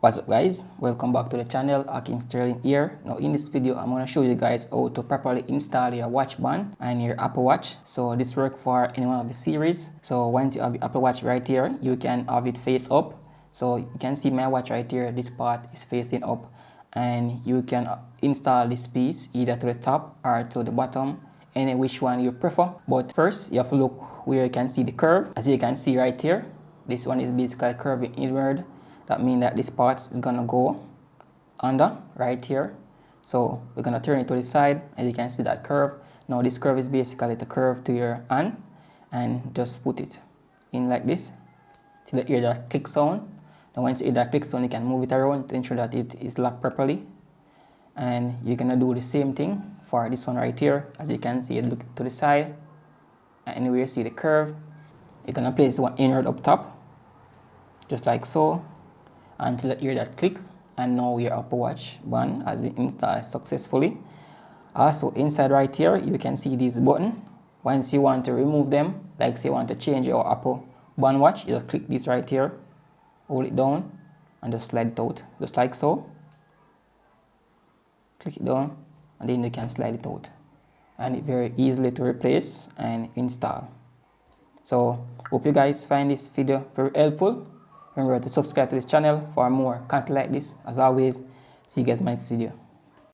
What's up guys, welcome back to the channel. Ackeem Sterling here. Now in this video I'm going to show you guys how to properly install your watch band and your Apple Watch. So this works for any one of the series. So once you have the Apple Watch right here, you can have it face up. So you can see my watch right here, this part is facing up, and you can install this piece either to the top or to the bottom, any which one you prefer. But first you have to look where you can see the curve. As you can see right here, this one is basically curving inward. That means that this part is gonna go under right here. So we're gonna turn it to the side, and you can see that curve. Now this curve is basically the curve to your hand, and just put it in like this till you hear that click sound. Now once you hear that click sound, you can move it around to ensure that it is locked properly. And you're gonna do the same thing for this one right here. As you can see, it look to the side, and anywhere you see the curve, you're gonna place one inward up top, just like so, until you hear that click, and now your Apple Watch band has been installed successfully. Also inside right here you can see this button. Once you want to remove them, like say you want to change your Apple band watch, you just click this right here, hold it down, and just slide it out, just like so. Click it down, and then you can slide it out, and it's very easily to replace and install. So hope you guys find this video very helpful. Remember to subscribe to this channel for more content like this. As always, see you guys in my next video.